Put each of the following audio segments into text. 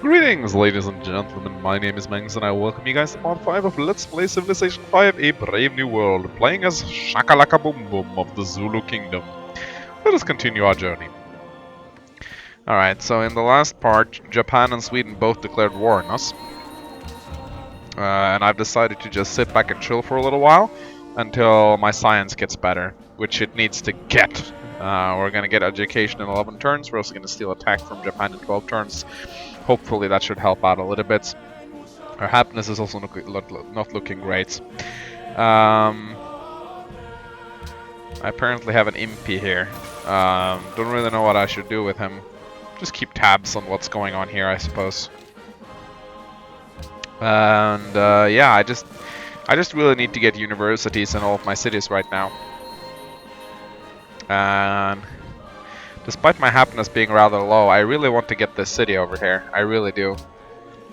Greetings, ladies and gentlemen, my name is Mengs and I welcome you guys to part 5 of Let's Play Civilization 5, A Brave New World, playing as Shakalaka Boom Boom of the Zulu Kingdom. Let us continue our journey. Alright, so in the last part, Japan and Sweden both declared war on us. And I've decided to just sit back and chill for a little while until my science gets better, which it needs to get. We're gonna get education in 11 turns, we're also gonna steal attack from Japan in 12 turns. Hopefully that should help out a little bit. Our happiness is also not looking great. I apparently have an Impi here. Don't really know what I should do with him. Just keep tabs on what's going on here, I suppose. And yeah, I just really need to get universities in all of my cities right now. And despite my happiness being rather low, I really want to get this city over here. I really do.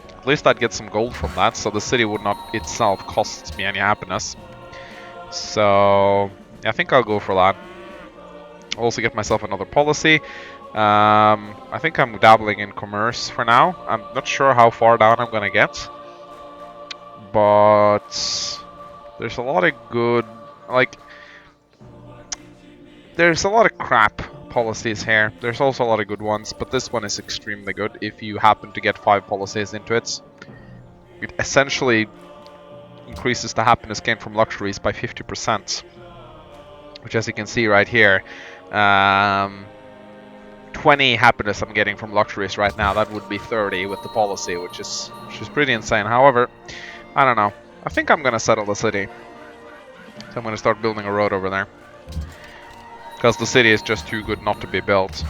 At least I'd get some gold from that, so the city would not itself cost me any happiness. So I think I'll go for that. I'll also get myself another policy. I think I'm dabbling in commerce for now. I'm not sure how far down I'm gonna get. But there's a lot of good, there's a lot of crap policies here. There's also a lot of good ones, but this one is extremely good if you happen to get 5 policies into it. It essentially increases the happiness gained from luxuries by 50%, which, as you can see right here, 20 happiness I'm getting from luxuries right now. That would be 30 with the policy, which is pretty insane. However, I don't know. I think I'm gonna settle the city, so I'm gonna start building a road over there, because the city is just too good not to be built.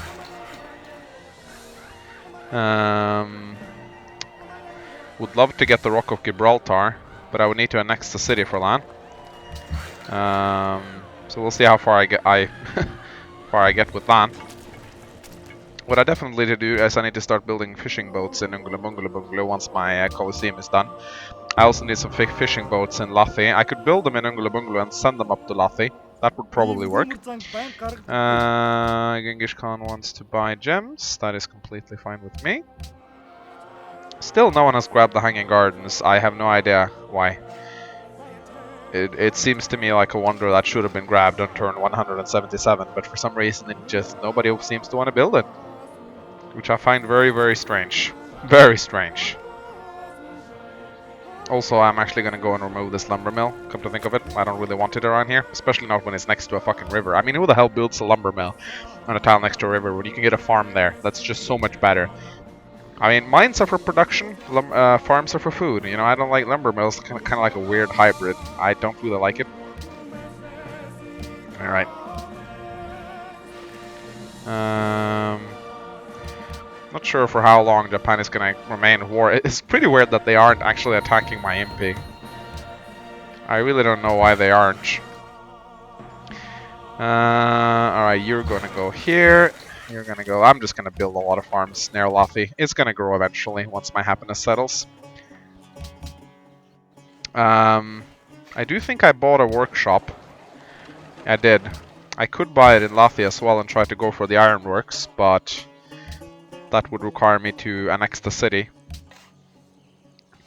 Would love to get the Rock of Gibraltar, but I would need to annex the city for that. So we'll see how far I get with that. What I definitely need to do is I need to start building fishing boats in Ungulabungulabungulu once my Colosseum is done. I also need some fishing boats in Lathi. I could build them in Ungulabungulu and send them up to Lathi. That would probably work. Genghis Khan wants to buy gems. That is completely fine with me. Still no one has grabbed the Hanging Gardens. I have no idea why. It seems to me like a wonder that should have been grabbed on turn 177, but for some reason nobody seems to want to build it. Which I find very, very strange. Very strange. Also, I'm actually gonna go and remove this lumber mill, come to think of it. I don't really want it around here, especially not when it's next to a fucking river. I mean, who the hell builds a lumber mill on a tile next to a river when you can get a farm there? That's just so much better. I mean, mines are for production, farms are for food. You know, I don't like lumber mills, kind of like a weird hybrid. I don't really like it. Alright. Not sure for how long Japan is gonna remain in war. It's pretty weird that they aren't actually attacking my Impi. I really don't know why they aren't. Alright, you're gonna go here. You're gonna go. I'm just gonna build a lot of farms near Lathi. It's gonna grow eventually once my happiness settles. I do think I bought a workshop. I did. I could buy it in Lathi as well and try to go for the ironworks, but that would require me to annex the city.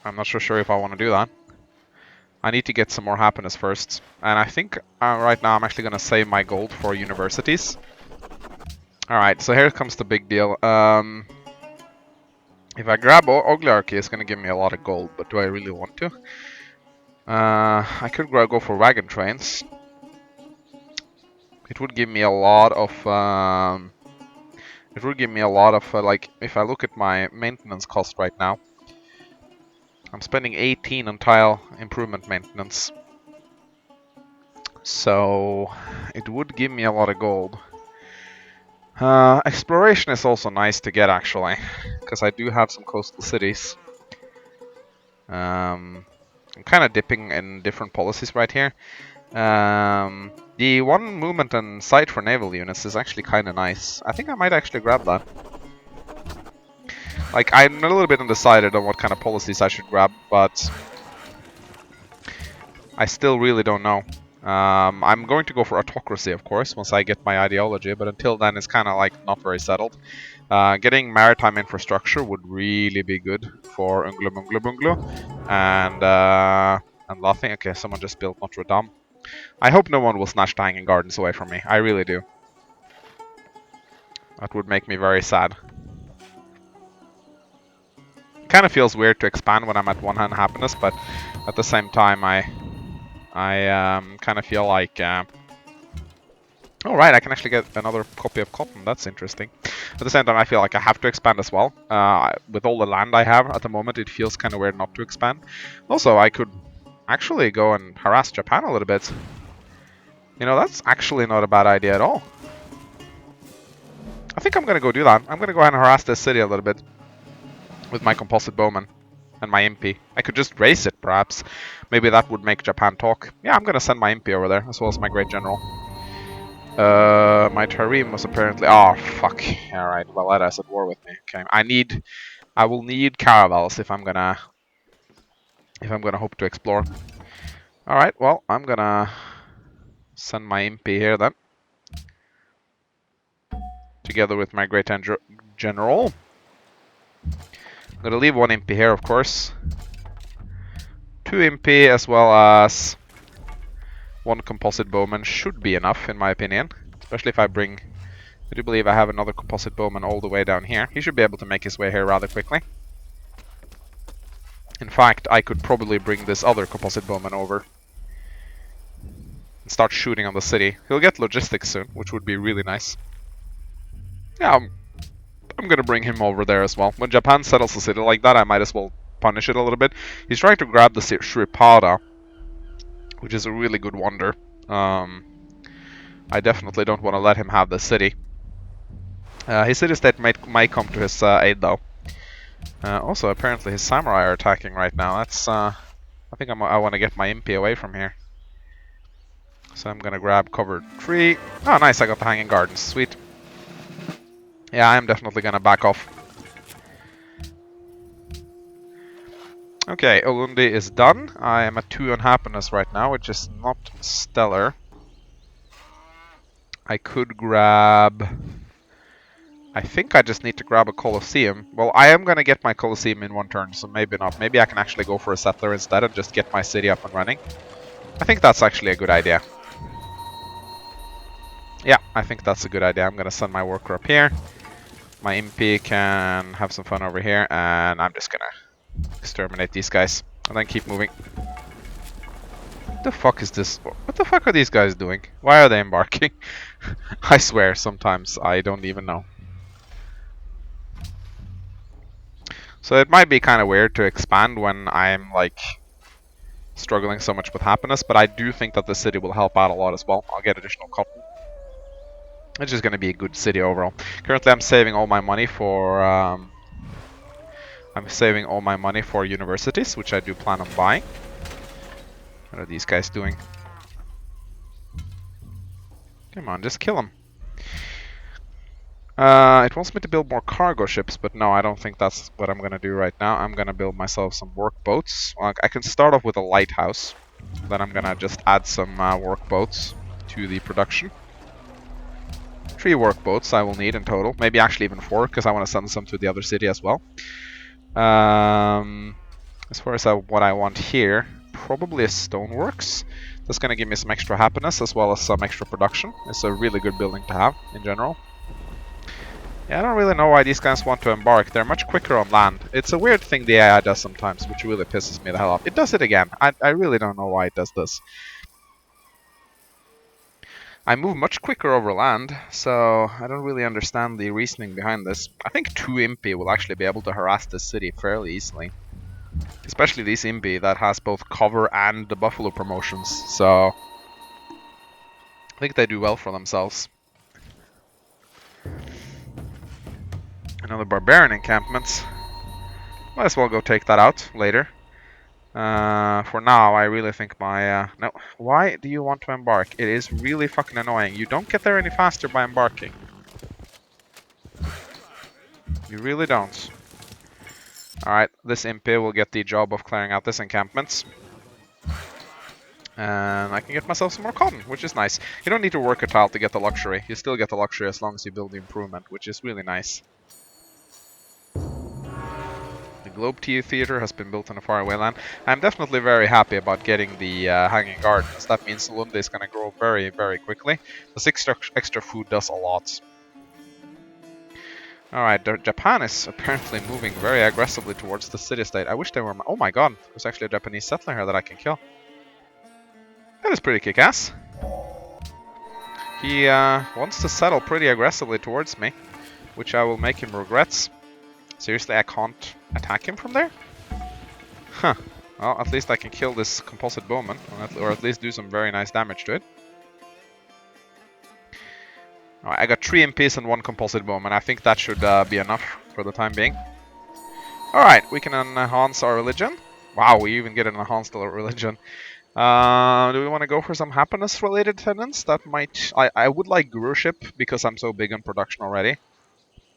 I'm not so sure if I want to do that. I need to get some more happiness first. And I think right now I'm actually going to save my gold for universities. Alright, so here comes the big deal. If I grab Oligarchy, it's going to give me a lot of gold, but do I really want to? I could go for wagon trains. It would give me a lot of... like, if I look at my maintenance cost right now, I'm spending 18 on tile improvement maintenance. So, it would give me a lot of gold. Exploration is also nice to get, actually, because I do have some coastal cities. I'm kind of dipping in different policies right here. The one movement and site for naval units is actually kind of nice. I think I might actually grab that. Like, I'm a little bit undecided on what kind of policies I should grab, but I still really don't know. I'm going to go for autocracy, of course, once I get my ideology, but until then it's kind of like not very settled. Getting maritime infrastructure would really be good for Unglu Bunglu Bunglu. And laughing. Okay, someone just built Notre Dame. I hope no one will snatch the Hanging Gardens away from me. I really do. That would make me very sad. It kind of feels weird to expand when I'm at 100 happiness, but at the same time, I kind of feel like... oh, right, I can actually get another copy of cotton. That's interesting. At the same time, I feel like I have to expand as well. With all the land I have at the moment, it feels kind of weird not to expand. Also, I could actually go and harass Japan a little bit. You know, that's actually not a bad idea at all. I think I'm going to go do that. I'm going to go ahead and harass this city a little bit with my composite bowman and my Impi. I could just race it, perhaps. Maybe that would make Japan talk. Yeah, I'm going to send my Impi over there, as well as my Great General. My Tarim was apparently... oh, fuck. Alright, Valletta is at war with me. Okay, I will need caravels if I'm gonna hope to explore. Alright, well, I'm gonna send my Impi here then. Together with my Great General. I'm gonna leave one Impi here, of course. 2 Impi as well as 1 composite bowman should be enough, in my opinion. Especially if I bring... I do believe I have another composite bowman all the way down here. He should be able to make his way here rather quickly. In fact, I could probably bring this other composite bowman over and start shooting on the city. He'll get logistics soon, which would be really nice. Yeah, I'm gonna bring him over there as well. When Japan settles the city like that, I might as well punish it a little bit. He's trying to grab the Shripada, which is a really good wonder. I definitely don't want to let him have the city. His city-state might come to his aid, though. Also, apparently his samurai are attacking right now. That's, I think I want to get my Impi away from here. So I'm gonna grab cover 3. Oh, nice, I got the Hanging Gardens. Sweet. Yeah, I'm definitely gonna back off. Okay, Olundi is done. I am at 2 on happiness right now, which is not stellar. I could grab... I think I just need to grab a Colosseum. Well, I am gonna get my Colosseum in 1 turn, so maybe not. Maybe I can actually go for a settler instead and just get my city up and running. I think that's actually a good idea. Yeah, I think that's a good idea. I'm gonna send my worker up here. My Impi can have some fun over here, and I'm just gonna exterminate these guys and then keep moving. What the fuck is this? What the fuck are these guys doing? Why are they embarking? I swear, sometimes I don't even know. So it might be kind of weird to expand when I'm like struggling so much with happiness, but I do think that the city will help out a lot as well. I'll get additional cotton. It's just going to be a good city overall. Currently, I'm saving all my money for universities, which I do plan on buying. What are these guys doing? Come on, just kill them. It wants me to build more cargo ships, but no, I don't think that's what I'm going to do right now. I'm going to build myself some workboats. I can start off with a lighthouse. Then I'm going to just add some workboats to the production. 3 workboats I will need in total. Maybe actually even 4, because I want to send some to the other city as well. As far as what I want here, probably a stoneworks. That's going to give me some extra happiness as well as some extra production. It's a really good building to have in general. Yeah, I don't really know why these guys want to embark. They're much quicker on land. It's a weird thing the AI does sometimes, which really pisses me the hell off. It does it again. I really don't know why it does this. I move much quicker over land, so I don't really understand the reasoning behind this. I think 2 Impi will actually be able to harass this city fairly easily. Especially these Impi that has both cover and the Buffalo promotions, so I think they do well for themselves. Another barbarian encampment. Might as well go take that out later. For now, I really think my... no, why do you want to embark? It is really fucking annoying. You don't get there any faster by embarking. You really don't. Alright, this Impi will get the job of clearing out this encampment. And I can get myself some more cotton, which is nice. You don't need to work a tile to get the luxury. You still get the luxury as long as you build the improvement, which is really nice. The Globe Theater has been built in a faraway land. I'm definitely very happy about getting the hanging gardens. That means Lunde is going to grow very, very quickly. This extra food does a lot. Alright, Japan is apparently moving very aggressively towards the city-state. I wish they were... Oh my god, there's actually a Japanese settler here that I can kill. That is pretty kick-ass. He wants to settle pretty aggressively towards me, which I will make him regret. Seriously, I can't attack him from there? Huh. Well, at least I can kill this composite bowman, or at least do some very nice damage to it. Alright, I got 3 Impis and 1 composite bowman. I think that should be enough for the time being. Alright, we can enhance our religion. Wow, we even get an enhanced religion. Do we want to go for some happiness-related tenants? That might... I would like guruship, because I'm so big on production already.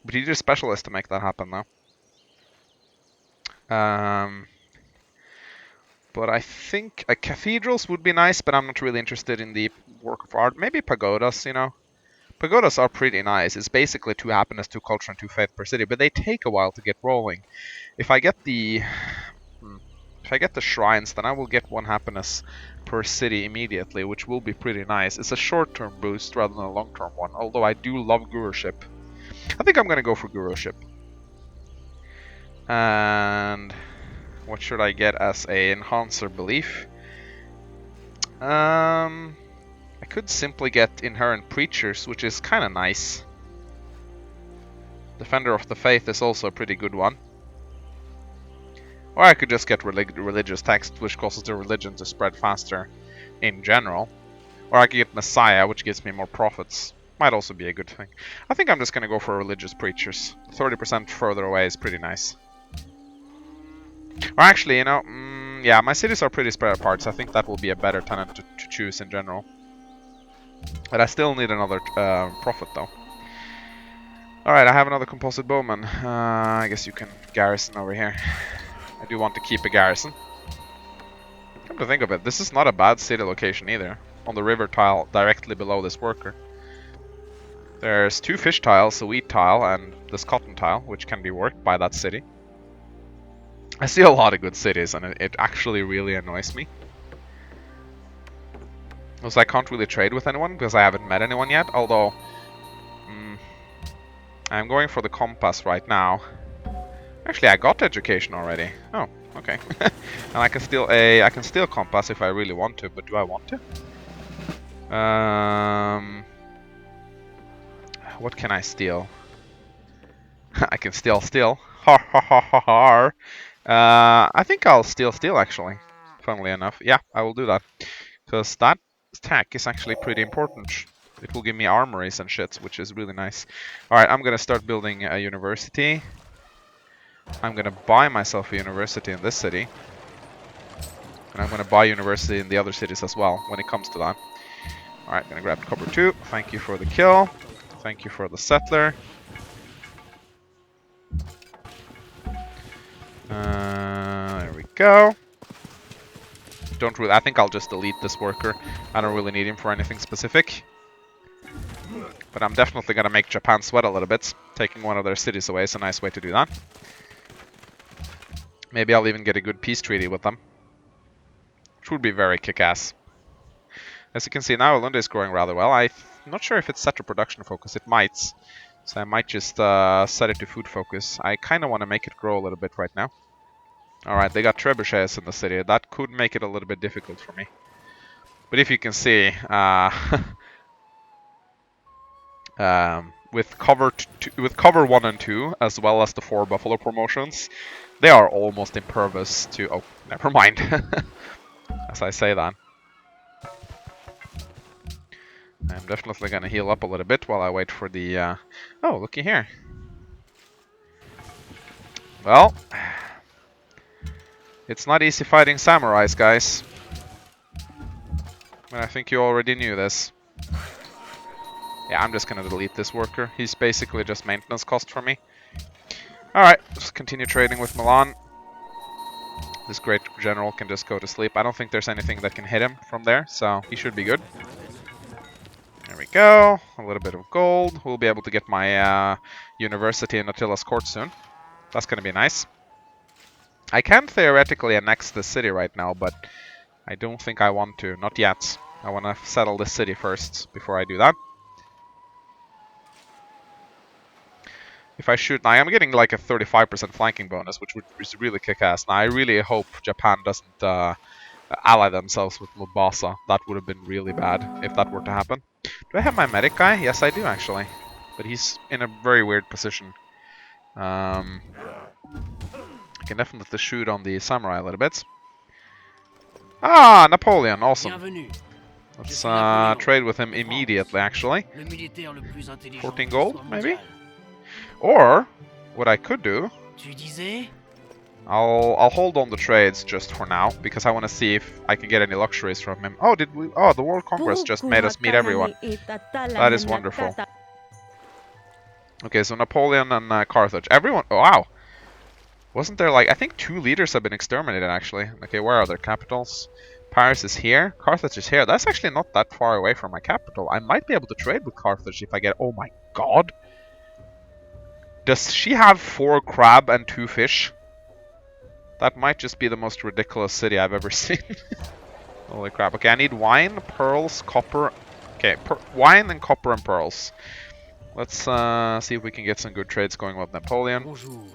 But you need a specialist to make that happen, though. But I think cathedrals would be nice, but I'm not really interested in the work of art. Maybe pagodas, you know. Pagodas are pretty nice. It's basically 2 happiness, 2 culture, and 2 faith per city, but they take a while to get rolling. If I get the shrines, then I will get 1 happiness per city immediately, which will be pretty nice. It's a short-term boost rather than a long-term one, although I do love guruship. I think I'm gonna go for guruship. And what should I get as a enhancer belief? I could simply get inherent preachers, which is kind of nice. Defender of the faith is also a pretty good one. Or I could just get religious text, which causes the religion to spread faster in general. Or I could get Messiah, which gives me more profits. Might also be a good thing. I think I'm just going to go for religious preachers. 30% further away is pretty nice. Or actually, you know, yeah, my cities are pretty spread apart, so I think that will be a better tenant to choose in general. But I still need another profit, though. Alright, I have another composite bowman. I guess you can garrison over here. I do want to keep a garrison. Come to think of it, this is not a bad city location either. On the river tile directly below this worker. There's 2 fish tiles, a wheat tile, and this cotton tile, which can be worked by that city. I see a lot of good cities, and it actually really annoys me. Also, I can't really trade with anyone, because I haven't met anyone yet, although... I'm going for the compass right now. Actually, I got education already. Oh, okay. And I can steal compass if I really want to, but do I want to? What can I steal? I can steal. Ha ha ha ha ha. I think I'll steal actually. Funnily enough, yeah, I will do that, because that attack is actually pretty important. It will give me armories and shit, which is really nice. Alright, I'm gonna start building a university. I'm gonna buy myself a university in this city. And I'm gonna buy a university in the other cities as well, when it comes to that. Alright, gonna grab copper 2. Thank you for the kill. Thank you for the settler. There we go. I think I'll just delete this worker. I don't really need him for anything specific. But I'm definitely going to make Japan sweat a little bit. Taking one of their cities away is a nice way to do that. Maybe I'll even get a good peace treaty with them. Which would be very kick-ass. As you can see now, Lunde is growing rather well. I'm not sure if it's set to production focus. It might. So I might just set it to food focus. I kind of want to make it grow a little bit right now. Alright, they got trebuchets in the city. That could make it a little bit difficult for me. But if you can see... with cover 1 and 2, as well as the 4 buffalo promotions, they are almost impervious to... Oh, never mind. As I say that. I'm definitely gonna heal up a little bit while I wait for the... Oh, looky here. Well... It's not easy fighting samurais, guys. And I think you already knew this. Yeah, I'm just gonna delete this worker. He's basically just maintenance cost for me. Alright, let's continue trading with Milan. This great general can just go to sleep. I don't think there's anything that can hit him from there, so he should be good. There we go. A little bit of gold. We'll be able to get my university in Attila's court soon. That's going to be nice. I can theoretically annex the city right now, but I don't think I want to. Not yet. I want to settle the city first before I do that. If I shoot, I am getting like a 35% flanking bonus, which would really kick ass. Now, I really hope Japan doesn't ally themselves with Mombasa. That would have been really bad if that were to happen. Do I have my medic guy? Yes, I do actually. But he's in a very weird position. I can definitely shoot on the samurai a little bit. Ah, Napoleon, awesome. Let's trade with him immediately, actually. 14 gold, maybe? Or, what I could do... I'll hold on the trades just for now, because I want to see if I can get any luxuries from him. Oh, did we? Oh, the World Conquest just made us meet everyone. That is wonderful. Okay, so Napoleon and Carthage. Everyone... Oh, wow. Wasn't there like... I think 2 leaders have been exterminated, actually. Okay, where are their capitals? Paris is here. Carthage is here. That's actually not that far away from my capital. I might be able to trade with Carthage if I get... Oh my god. Does she have 4 crab and 2 fish? That might just be the most ridiculous city I've ever seen. Holy crap. Okay, I need wine, pearls, copper. Okay, wine and copper and pearls. Let's see if we can get some good trades going with Napoleon. Bonjour.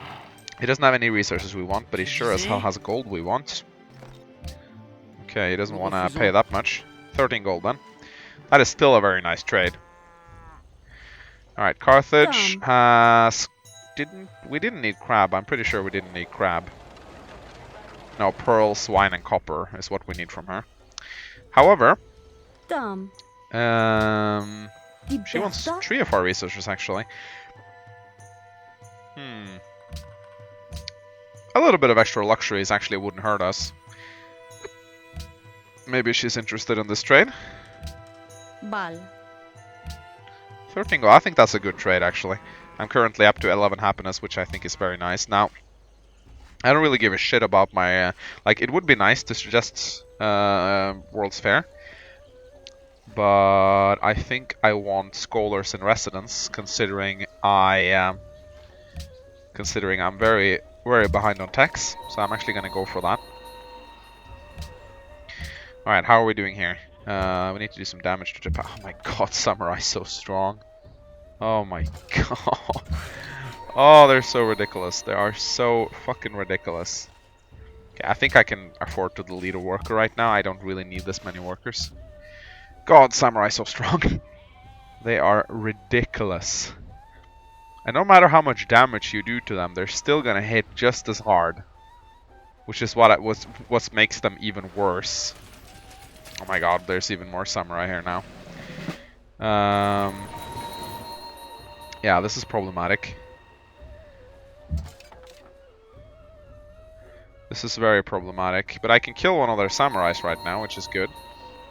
He doesn't have any resources we want, but he sure as hell has gold we want. Okay, he doesn't want to pay that much. 13 gold then. That is still a very nice trade. Alright, Carthage has... We didn't need crab. I'm pretty sure we didn't need crab. No, pearls, wine, and copper is what we need from her. However, she wants 3 of our resources, actually. A little bit of extra luxuries actually wouldn't hurt us. Maybe she's interested in this trade. 13 gold. I think that's a good trade, actually. I'm currently up to 11 happiness, which I think is very nice. Now, I don't really give a shit about my... like, it would be nice to suggest World's Fair. But I think I want scholars in residence, considering I'm very, very behind on tax. So I'm actually going to go for that. Alright, how are we doing here? We need to do some damage to Japan. Oh my god, Samurai so strong. Oh my god. Oh, they're so ridiculous. They are so fucking ridiculous. Okay, I think I can afford to delete a worker right now. I don't really need this many workers. God, Samurai so strong. They are ridiculous. And no matter how much damage you do to them, they're still gonna hit just as hard. Which is what makes them even worse. Oh my god, there's even more Samurai here now. Yeah, this is problematic. This is very problematic, but I can kill one of their samurais right now, which is good.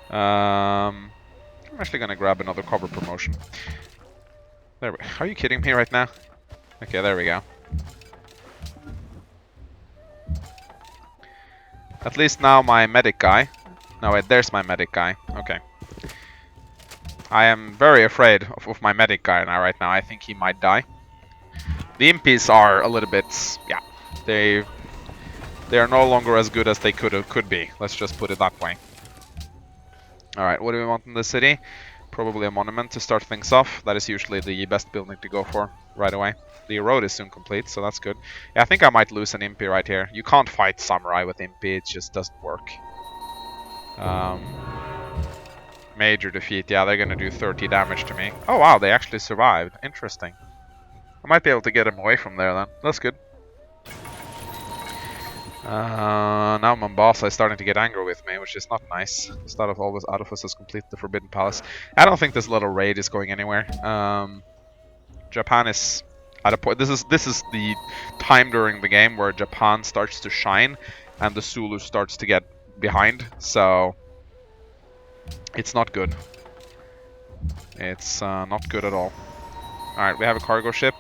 I'm actually gonna grab another cover promotion. There we... Are you kidding me right now? Okay, there we go. At least now my medic guy... No, wait, there's my medic guy. Okay. I am very afraid of my medic guy now, right now. I think he might die. The Impis are a little bit... Yeah, they are no longer as good as they could be. Let's just put it that way. Alright, what do we want in the city? Probably a monument to start things off. That is usually the best building to go for right away. The road is soon complete, so that's good. Yeah, I think I might lose an Impi right here. You can't fight Samurai with Impi, it just doesn't work. Major defeat. Yeah, they're gonna do 30 damage to me. Oh wow, they actually survived. Interesting. I might be able to get him away from there then. That's good. Now Mombasa is starting to get angry with me, which is not nice. Instead of always out of us has completed the Forbidden Palace. I don't think this little raid is going anywhere. Japan is at a point. This is the time during the game where Japan starts to shine and the Zulu starts to get behind. So it's not good. It's not good at all. Alright, we have a cargo ship.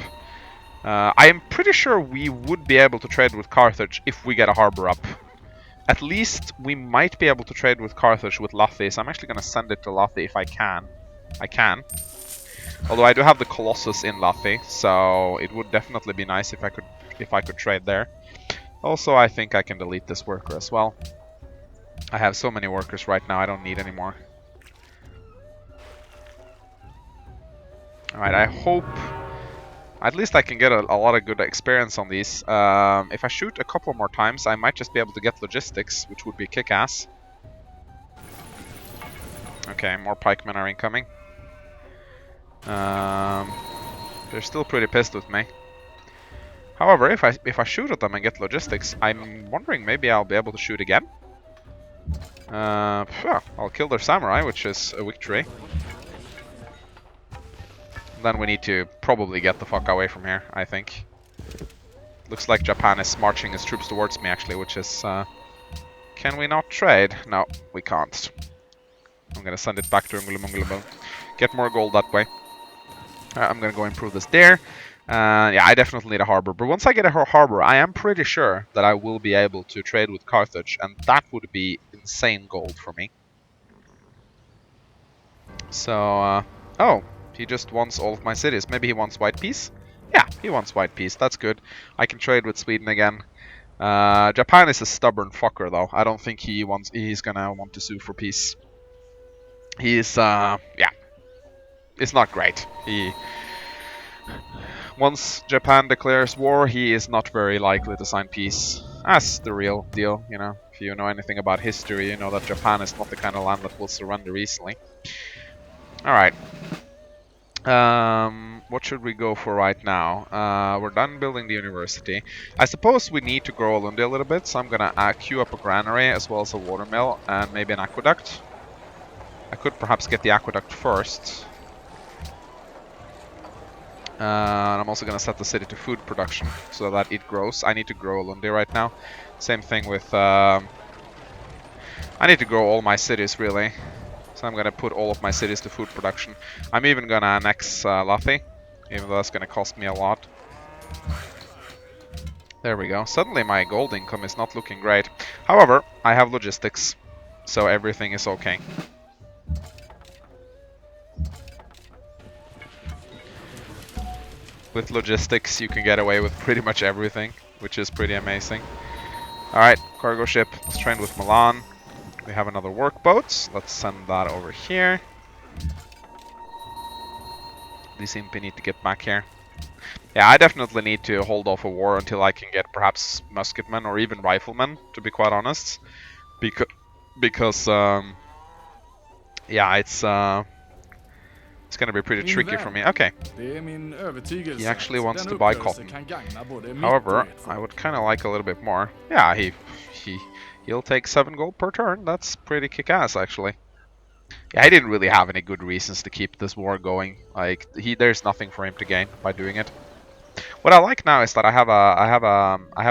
I am pretty sure we would be able to trade with Carthage if we get a harbor up. At least we might be able to trade with Carthage with Lathi, so I'm actually going to send it to Lathi if I can. I can. Although I do have the Colossus in Lathi, so it would definitely be nice if I could trade there. Also, I think I can delete this worker as well. I have so many workers right now, I don't need any more. Alright, I hope at least I can get a lot of good experience on these. If I shoot a couple more times, I might just be able to get logistics, which would be kick-ass. Okay, more pikemen are incoming. They're still pretty pissed with me. However, if I shoot at them and get logistics, I'm wondering maybe I'll be able to shoot again. I'll kill their samurai, which is a victory. Then we need to probably get the fuck away from here, I think. Looks like Japan is marching his troops towards me, actually, which is... Can we not trade? No, we can't. I'm gonna send it back to Ungulumungulum. Get more gold that way. I'm gonna go improve this there. Yeah, I definitely need a harbor. But once I get a harbor, I am pretty sure that I will be able to trade with Carthage. And that would be insane gold for me. So, oh, he just wants all of my cities. Maybe he wants white peace? Yeah, he wants white peace. That's good. I can trade with Sweden again. Japan is a stubborn fucker, though. I don't think he's gonna want to sue for peace. He's, yeah. It's not great. Once Japan declares war, he is not very likely to sign peace. That's the real deal, you know. If you know anything about history, you know that Japan is not the kind of land that will surrender easily. Alright. What should we go for right now? We're done building the university. I suppose we need to grow Olundi a little bit, so I'm gonna queue up a granary as well as a watermill and maybe an aqueduct. I could perhaps get the aqueduct first. And I'm also gonna set the city to food production so that it grows. I need to grow Olundi right now. Same thing with... I need to grow all my cities, really. So I'm gonna put all of my cities to food production. I'm even gonna annex Lathi, even though that's gonna cost me a lot. There we go. Suddenly my gold income is not looking great. However, I have logistics, so everything is okay. With logistics, you can get away with pretty much everything, which is pretty amazing. Alright, cargo ship. Let's train with Milan. We have another workboat. Let's send that over here. These Impi need to get back here. Yeah, I definitely need to hold off a war until I can get perhaps musketmen or even riflemen, to be quite honest. Because yeah, it's gonna be pretty tricky for me. Okay. He actually wants to buy cotton. However, I would kind of like a little bit more. Yeah, he'll take 7 gold per turn. That's pretty kick-ass, actually. Yeah, he didn't really have any good reasons to keep this war going. Like, there's nothing for him to gain by doing it. What I like now is that I have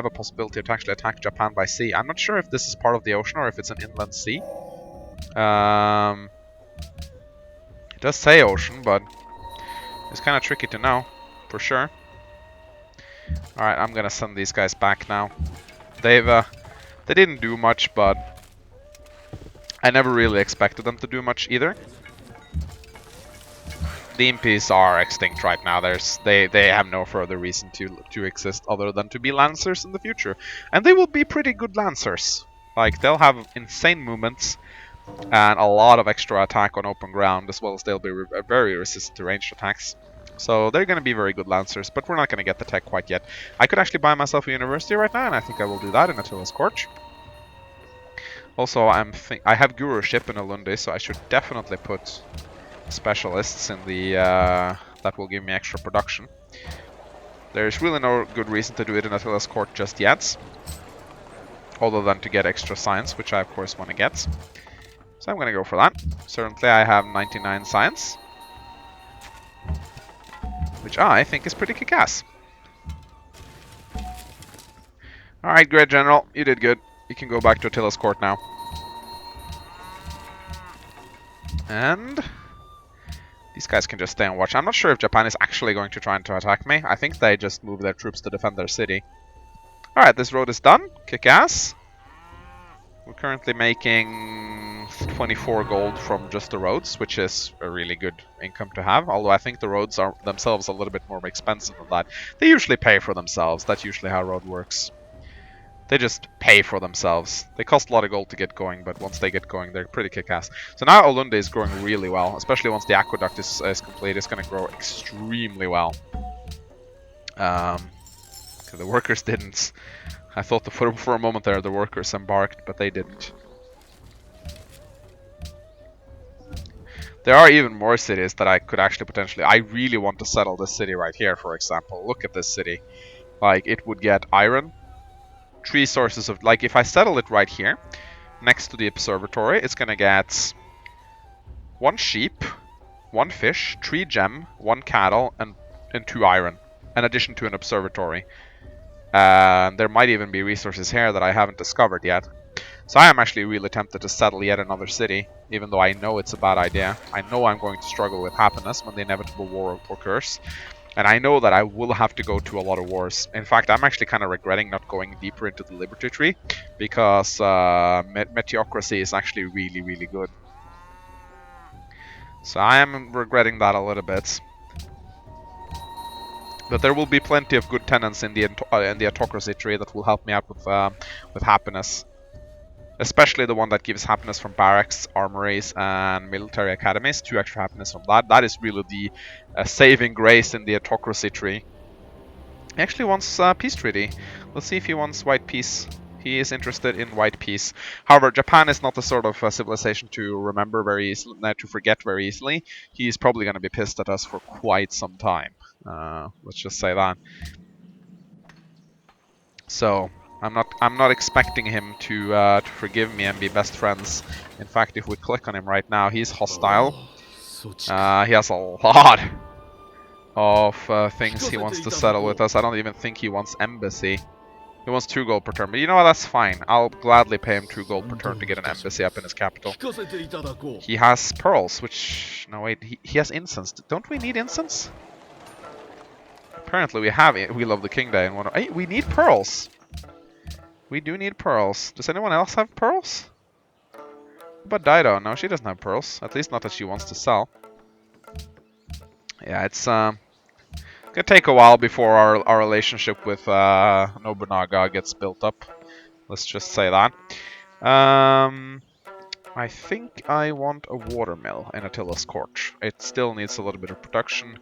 a possibility to actually attack Japan by sea. I'm not sure if this is part of the ocean or if it's an inland sea. It does say ocean, but it's kind of tricky to know for sure. Alright, I'm gonna send these guys back now. They didn't do much, but I never really expected them to do much either. The Impis are extinct right now. They have no further reason to exist other than to be Lancers in the future. And they will be pretty good Lancers. Like, they'll have insane movements and a lot of extra attack on open ground, as well as they'll be very resistant to ranged attacks. So they're going to be very good Lancers, but we're not going to get the tech quite yet. I could actually buy myself a university right now, and I think I will do that in Attila's Court. Also, I have Guruship in Olundi, so I should definitely put specialists in the that will give me extra production. There's really no good reason to do it in Attila's Court just yet, other than to get extra science, which I of course want to get. So I'm gonna go for that. Certainly I have 99 science, which I think is pretty kick-ass. Alright, great General, you did good. You can go back to Attila's Court now. And these guys can just stay and watch. I'm not sure if Japan is actually going to try to attack me. I think they just move their troops to defend their city. Alright, this road is done. Kick ass. currently making 24 gold from just the roads, which is a really good income to have. Although I think the roads are themselves a little bit more expensive than that. They usually pay for themselves. That's usually how road works. They just pay for themselves. They cost a lot of gold to get going, but once they get going, they're pretty kick-ass. So now Olunde is growing really well, especially once the aqueduct is complete. It's going to grow extremely well. The workers didn't. I thought for a moment there the workers embarked, but they didn't. There are even more cities that I could actually potentially... I really want to settle this city right here, for example. Look at this city. Like, it would get iron. 3 sources of... Like, if I settle it right here, next to the observatory, it's gonna get 1 sheep, 1 fish, 3 gem, 1 cattle, and 2 iron, in addition to an observatory. There might even be resources here that I haven't discovered yet. So I am actually really tempted to settle yet another city, even though I know it's a bad idea. I know I'm going to struggle with happiness when the inevitable war occurs. And I know that I will have to go to a lot of wars. In fact, I'm actually kind of regretting not going deeper into the Liberty Tree, because meteocracy is actually really, really good. So I am regretting that a little bit. But there will be plenty of good tenants in the autocracy tree that will help me out with happiness. Especially the one that gives happiness from barracks, armories, and military academies. 2 extra happiness from that. That is really the saving grace in the autocracy tree. He actually wants peace treaty. Let's see if he wants white peace. He is interested in white peace. However, Japan is not the sort of civilization to remember very easily, to forget very easily. He's probably going to be pissed at us for quite some time. Let's just say that. So I'm not expecting him to forgive me and be best friends. In fact, if we click on him right now, he's hostile. He has a lot of things he wants to settle with us. I don't even think he wants embassy. He wants 2 gold per turn, but you know what, that's fine. I'll gladly pay him 2 gold per turn to get an embassy up in his capital. He has pearls, which... No, wait, he has incense. Don't we need incense? Apparently we have it. We love the King Day. And hey, we need pearls. We do need pearls. Does anyone else have pearls? But Dido, no, she doesn't have pearls. At least not that she wants to sell. Yeah, it's gonna take a while before our relationship with Nobunaga gets built up. Let's just say that. I think I want a watermill in Attila's court. It still needs a little bit of production.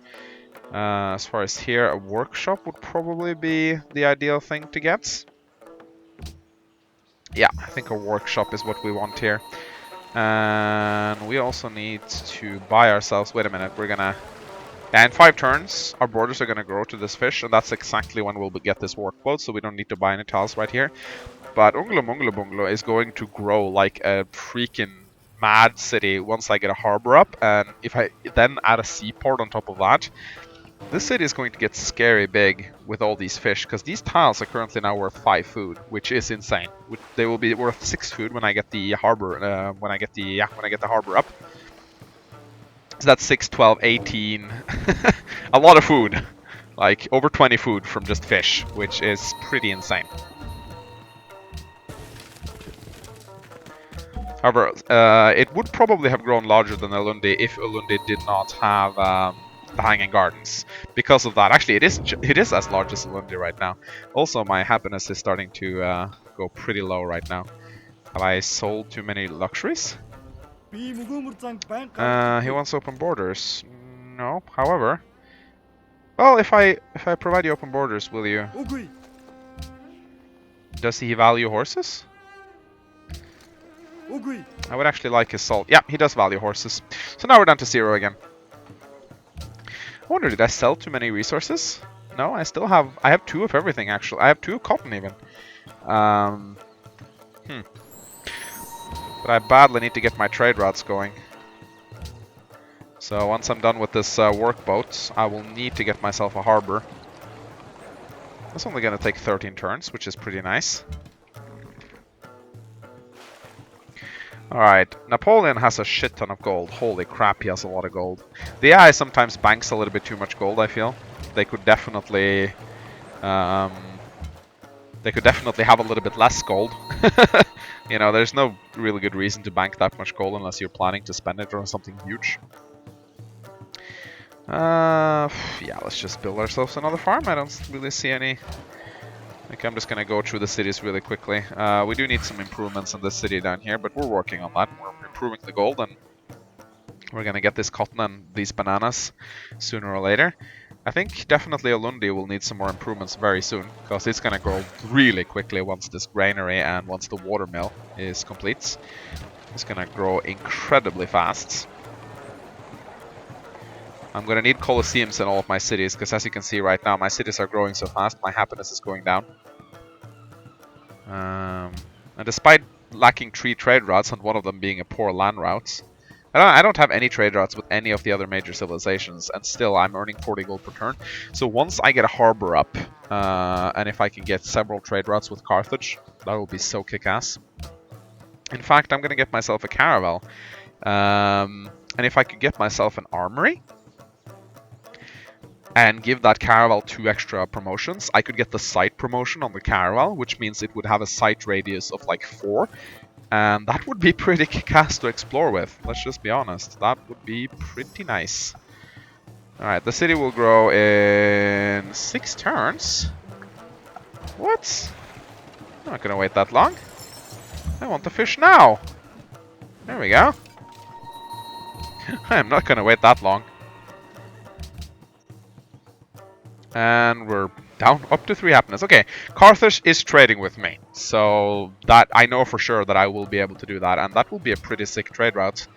As far as here, a workshop would probably be the ideal thing to get. Yeah, I think a workshop is what we want here. And we also need to buy ourselves... Wait a minute, we're gonna... Yeah, in 5 turns, our borders are gonna grow to this fish, and that's exactly when we'll get this work quote, so we don't need to buy any tiles right here. But Bungalow is going to grow like a freaking mad city once I get a harbor up, and if I then add a seaport on top of that, this city is going to get scary big with all these fish, because these tiles are currently now worth 5 food, which is insane. They will be worth 6 food when I get the harbor. When I get the harbor up. So that's 6, 12, 18. A lot of food, like over 20 food from just fish, which is pretty insane. However, it would probably have grown larger than Ulundi if Ulundi did not have the Hanging Gardens. Because of that, actually, it is as large as Ulundi right now. Also, my happiness is starting to go pretty low right now. Have I sold too many luxuries? He wants open borders. No, however. Well, if I provide you open borders, will you? Does he value horses? I would actually like his salt. Yeah, he does value horses. So now we're down to 0 again. I wonder, did I sell too many resources? No, I have 2 of everything, actually. I have 2 of cotton, even. But I badly need to get my trade routes going. So once I'm done with this workboat, I will need to get myself a harbor. That's only going to take 13 turns, which is pretty nice. Alright, Napoleon has a shit ton of gold. Holy crap, he has a lot of gold. The AI sometimes banks a little bit too much gold, I feel. They could definitely They could definitely have a little bit less gold. You know, there's no really good reason to bank that much gold unless you're planning to spend it on something huge. Yeah, let's just build ourselves another farm. I don't really see any... Okay, I'm just gonna go through the cities really quickly. We do need some improvements in this city down here, but we're working on that. We're improving the gold, and we're gonna get this cotton and these bananas sooner or later. I think definitely Olundi will need some more improvements very soon, because it's gonna grow really quickly once this granary and once the watermill is complete. It's gonna grow incredibly fast. I'm gonna need Colosseums in all of my cities, because as you can see right now, my cities are growing so fast, my happiness is going down. And despite lacking 3 trade routes, and one of them being a poor land route, I don't have any trade routes with any of the other major civilizations, and still I'm earning 40 gold per turn. So once I get a harbor up, and if I can get several trade routes with Carthage, that will be so kick-ass. In fact, I'm gonna get myself a caravel. And if I could get myself an armory, and give that caravel 2 extra promotions, I could get the sight promotion on the caravel, which means it would have a sight radius of like 4. And that would be pretty kick-ass to explore with, let's just be honest. That would be pretty nice. Alright, the city will grow in 6 turns. What? I'm not gonna wait that long. I want the fish now. There we go. I'm not gonna wait that long. And we're down up to 3 happiness. Okay, Carthage is trading with me. So that I know for sure that I will be able to do that. And that will be a pretty sick trade route.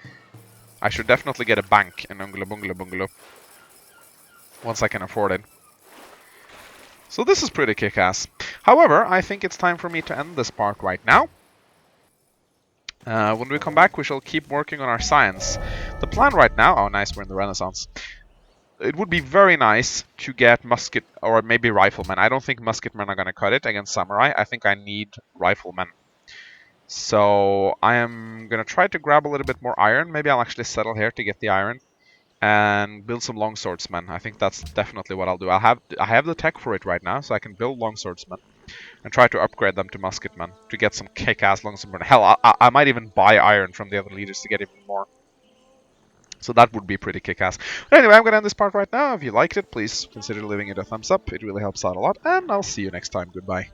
I should definitely get a bank in Ungla Bungla Bungalow. Once I can afford it. So this is pretty kick-ass. However, I think it's time for me to end this part right now. When we come back, we shall keep working on our science. The plan right now... Oh, nice, we're in the Renaissance. It would be very nice to get musket or maybe riflemen. I don't think musketmen are going to cut it against samurai. I think I need riflemen. So I am going to try to grab a little bit more iron. Maybe I'll actually settle here to get the iron and build some longswordsmen. I think that's definitely what I'll do. I have the tech for it right now, so I can build longswordsmen and try to upgrade them to musketmen to get some kick-ass longswordmen. Hell, I might even buy iron from the other leaders to get even more. So that would be pretty kick-ass. But anyway, I'm going to end this part right now. If you liked it, please consider leaving it a thumbs up. It really helps out a lot. And I'll see you next time. Goodbye.